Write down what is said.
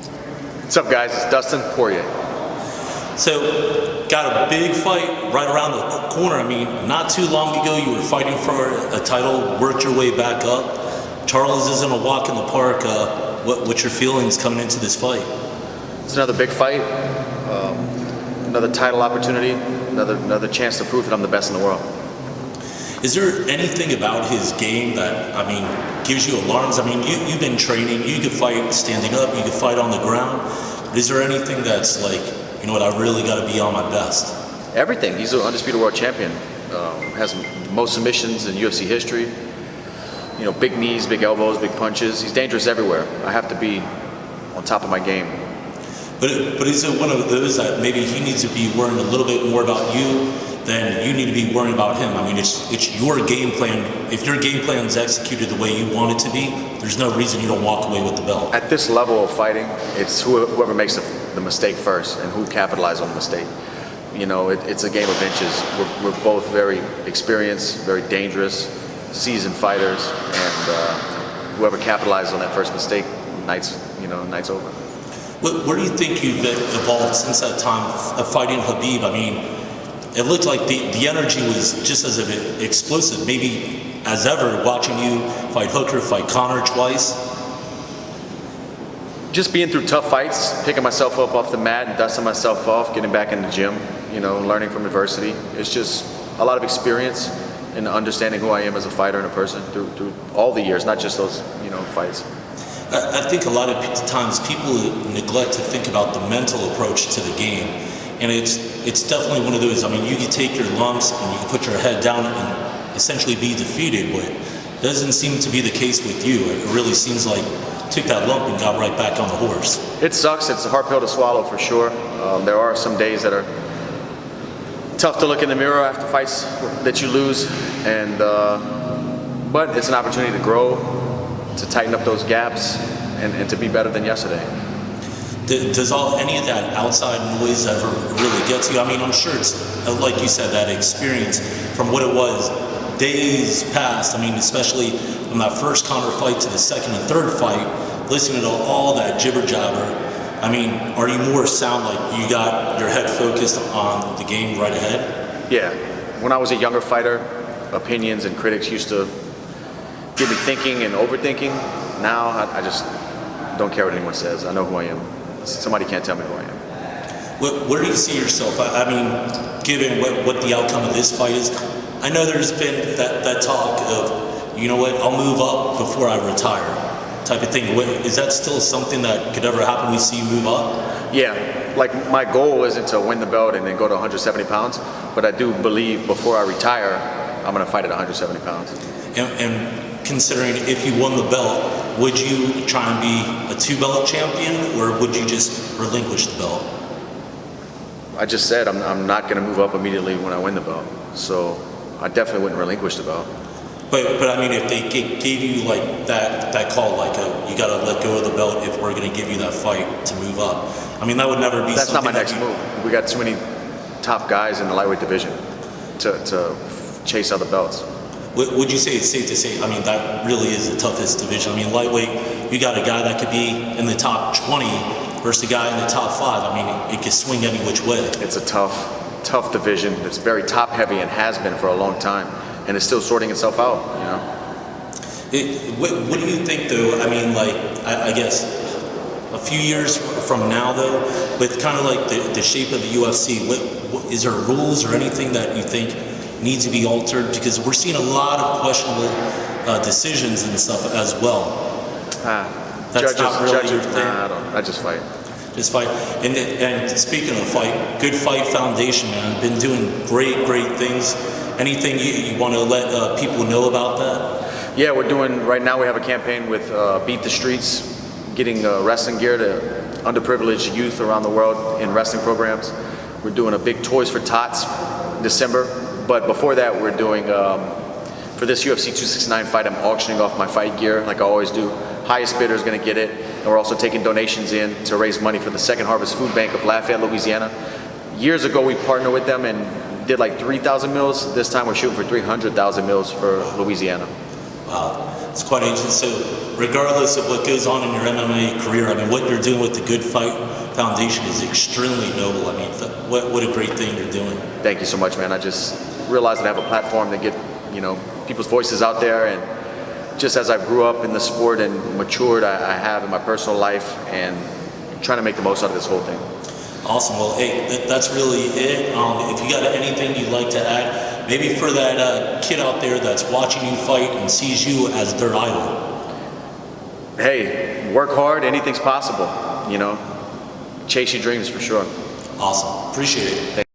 What's up, guys? It's Dustin Poirier. So, got a big fight right around the corner. I mean, not too long ago you were fighting for a title, worked your way back up. Charles isn't a walk in the park. What's your feelings coming into this fight? It's another big fight, another title opportunity, another chance to prove that I'm the best in the world. Is there anything about his game that, I mean, gives you alarms? I mean, you've been training, you could fight standing up, you could fight on the ground. But is there anything that's like, you know what, I really got to be on my best? Everything. He's an undisputed world champion. Has the most submissions in UFC history. You know, big knees, big elbows, big punches. He's dangerous everywhere. I have to be on top of my game. But is it one of those that maybe he needs to be worrying a little bit more about you than you need to be worrying about him? I mean, it's your game plan. If your game plan is executed the way you want it to be, there's no reason you don't walk away with the belt. At this level of fighting, it's whoever makes the mistake first and who capitalizes on the mistake. You know, it's a game of inches. We're both very experienced, very dangerous, seasoned fighters, and whoever capitalizes on that first mistake, night's over. What do you think you've evolved since that time of fighting Khabib? I mean, it looked like the energy was just as explosive, maybe as ever, watching you fight Hooker, fight Conor twice. Just being through tough fights, picking myself up off the mat and dusting myself off, getting back in the gym, you know, learning from adversity. It's just a lot of experience and understanding who I am as a fighter and a person through all the years, not just those, you know, fights. I think a lot of times people neglect to think about the mental approach to the game. And it's definitely one of those, I mean, you can take your lumps and you can put your head down and essentially be defeated, but it doesn't seem to be the case with you. It really seems like you took that lump and got right back on the horse. It sucks. It's a hard pill to swallow for sure. There are some days that are tough to look in the mirror after fights that you lose, and but it's an opportunity to grow, to tighten up those gaps, and to be better than yesterday. Does any of that outside noise ever really get to you? I mean, I'm sure it's, like you said, that experience from what it was days past. I mean, especially from that first Conor fight to the second and third fight, listening to all that jibber jabber. I mean, are you more sound like you got your head focused on the game right ahead? Yeah. When I was a younger fighter, opinions and critics used to get me thinking and overthinking. Now I just don't care what anyone says. I know who I am. Somebody can't tell me who I am. Where do you see yourself? I mean, given what the outcome of this fight is, I know there's been that talk of, you know what, I'll move up before I retire type of thing. Is that still something that could ever happen? We see you move up? Yeah. Like, my goal isn't to win the belt and then go to 170 pounds, but I do believe before I retire, I'm going to fight at 170 pounds. And considering if you won the belt, would you try and be a two-belt champion, or would you just relinquish the belt? I just said I'm not going to move up immediately when I win the belt, so I definitely wouldn't relinquish the belt. But I mean, if they gave you like that call, like you got to let go of the belt if we're going to give you that fight to move up, I mean, that would never be. That's not my next move. We got too many top guys in the lightweight division to chase other belts. Would you say it's safe to say, I mean, that really is the toughest division? I mean, lightweight, you got a guy that could be in the top 20 versus a guy in the top 5. I mean, it could swing any which way. It's a tough division. It's very top heavy and has been for a long time, and it's still sorting itself out, you know. What do you think, though? I mean, like, I guess a few years from now, though, with kind of like the shape of the UFC, is there rules or anything that you think needs to be altered? Because we're seeing a lot of questionable decisions and stuff as well. That's not really your thing. Nah, I just fight. Just fight. And speaking of fight, Good Fight Foundation, man, been doing great things. Anything you want to let people know about that? Yeah, we're doing, right now we have a campaign with Beat the Streets, getting wrestling gear to underprivileged youth around the world in wrestling programs. We're doing a big Toys for Tots in December. But before that, we're doing, for this UFC 269 fight, I'm auctioning off my fight gear like I always do. Highest bidder is going to get it. And we're also taking donations in to raise money for the Second Harvest Food Bank of Lafayette, Louisiana. Years ago, we partnered with them and did like 3,000 meals. This time we're shooting for 300,000 meals for Louisiana. Wow. It's quite interesting. So regardless of what goes on in your MMA career, I mean, what you're doing with the Good Fight Foundation is extremely noble. I mean, what a great thing you're doing. Thank you so much, man. I just realized that I have a platform to get, people's voices out there, and just as I grew up in the sport and matured, I have in my personal life, and trying to make the most out of this whole thing. Awesome. Well, hey, that's really it. If you got anything you'd like to add, maybe for that kid out there that's watching you fight and sees you as their idol. Hey, work hard. Anything's possible. Chase your dreams for sure. Awesome. Appreciate it.